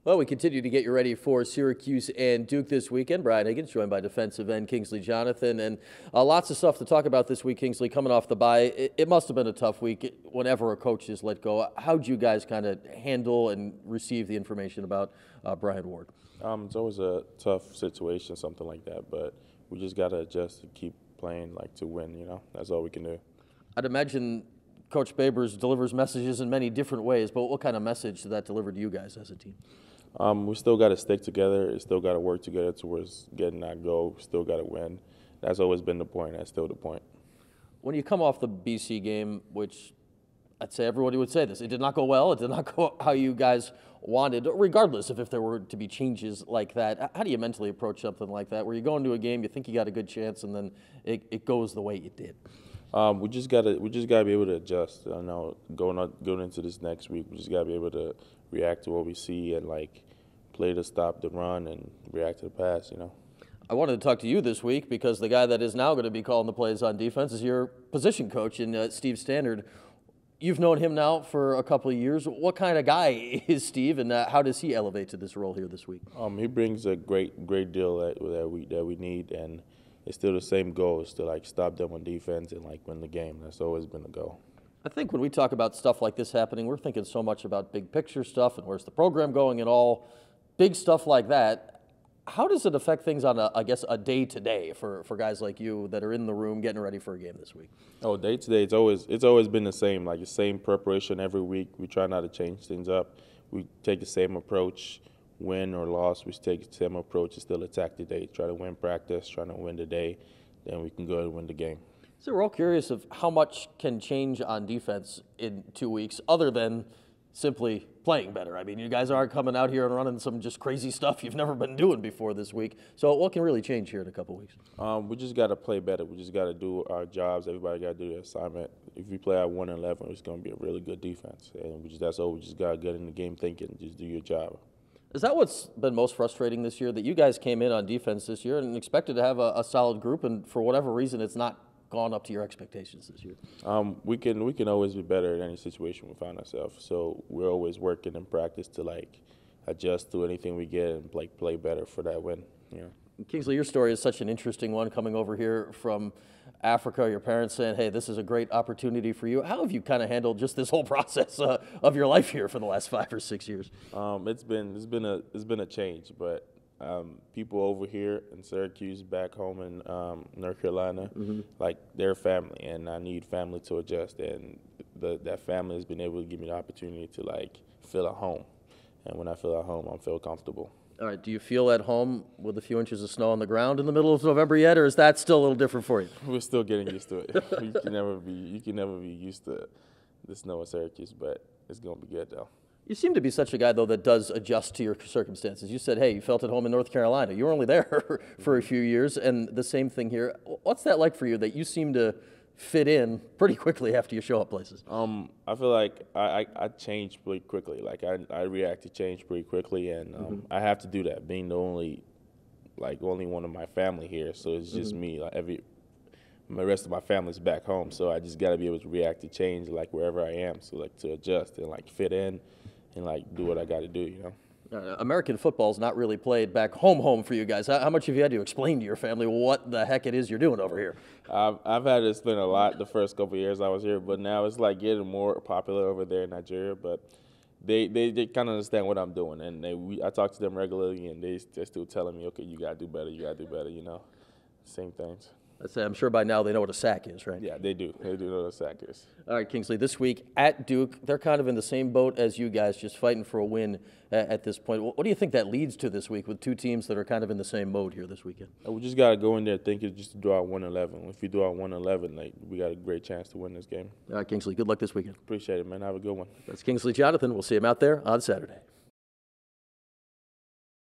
Well, we continue to get you ready for Syracuse and Duke this weekend. Brian Higgins joined by defensive end Kingsley Jonathan. And lots of stuff to talk about this week, Kingsley, coming off the bye. It must have been a tough week whenever a coach is let go. How'd you guys kind of handle and receive the information about Brian Ward? It's always a tough situation, something like that. But we just got to adjust and keep playing to win, That's all we can do. I'd imagine Coach Babers delivers messages in many different ways, but what kind of message did that deliver to you guys as a team? We still got to stick together. We still got to work together towards getting that goal. We still got to win. That's always been the point. That's still the point. When you come off the BC game, which I'd say everybody would say this, it did not go well. It did not go how you guys wanted, regardless of if there were to be changes like that. How do you mentally approach something like that, where you go into a game, you think you got a good chance, and then it goes the way it did? We just gotta be able to adjust. I know going into this next week, we just gotta be able to react to what we see and play to stop the run and react to the pass. I wanted to talk to you this week because the guy that is now going to be calling the plays on defense is your position coach in Steve Standard. You've known him now for a couple of years. What kind of guy is Steve, and how does he elevate to this role here this week? He brings a great deal that we need, and it's still the same goal. It's to stop them on defense and win the game. That's always been the goal. I think when we talk about stuff like this happening, we're thinking so much about big picture stuff and where's the program going and all big stuff like that. How does it affect things on a day-to-day for guys like you that are in the room getting ready for a game this week? Oh, day-to-day, it's always been the same, the same preparation every week. We try not to change things up. We take the same approach, win or loss. We take the same approach and still attack the day. Try to win practice, trying to win the day, then we can go and win the game. So we're all curious of how much can change on defense in 2 weeks other than simply playing better. I mean, you guys aren't coming out here and running some just crazy stuff you've never been doing before this week. So what can really change here in a couple weeks? We just got to play better. We just got to do our jobs. Everybody got to do their assignment. If we play at 1-11, it's going to be a really good defense. And that's all. We just got to get in the game thinking, just do your job. Is that what's been most frustrating this year, that you guys came in on defense this year and expected to have a solid group, and for whatever reason it's not gone up to your expectations this year? We can always be better in any situation we find ourselves. So we're always working in practice to adjust to anything we get and play better for that win. Kingsley, your story is such an interesting one, coming over here from Africa, your parents saying, hey, this is a great opportunity for you. How have you kind of handled just this whole process of your life here for the last 5 or 6 years? It's been a change, but people over here in Syracuse, back home in North Carolina, they're family, and I need family to adjust, and that family has been able to give me the opportunity to feel at home, and when I feel at home, I feel comfortable. All right, do you feel at home with a few inches of snow on the ground in the middle of November yet, or is that still a little different for you? We're still getting used to it. You can never be used to the snow in Syracuse, but it's gonna be good though. You seem to be such a guy, though, that does adjust to your circumstances. You said, hey, you felt at home in North Carolina. You were only there for a few years, and the same thing here. What's that like for you, that you seem to fit in pretty quickly after you show up places? I feel like I change pretty quickly. I react to change pretty quickly, and I have to do that, being the only one of my family here. So it's just me. The rest of my family's back home, so I just got to be able to react to change wherever I am. So to adjust and fit in and do what I got to do. American football's not really played back home for you guys. How much have you had to explain to your family what the heck it is you're doing over here? I've had to explain a lot the first couple of years I was here, but now it's getting more popular over there in Nigeria. But they kind of understand what I'm doing, and I talk to them regularly, and they're still telling me, okay, you got to do better, same things. I'm sure by now they know what a sack is, right? Yeah, they do. They do know what a sack is. All right, Kingsley, this week at Duke, they're kind of in the same boat as you guys, just fighting for a win at this point. What do you think that leads to this week with two teams that are kind of in the same mode here this weekend? We just got to go in there thinking just to do our 1-11. If we do our 1-11, we got a great chance to win this game. All right, Kingsley, good luck this weekend. Appreciate it, man. Have a good one. That's Kingsley Jonathan. We'll see him out there on Saturday.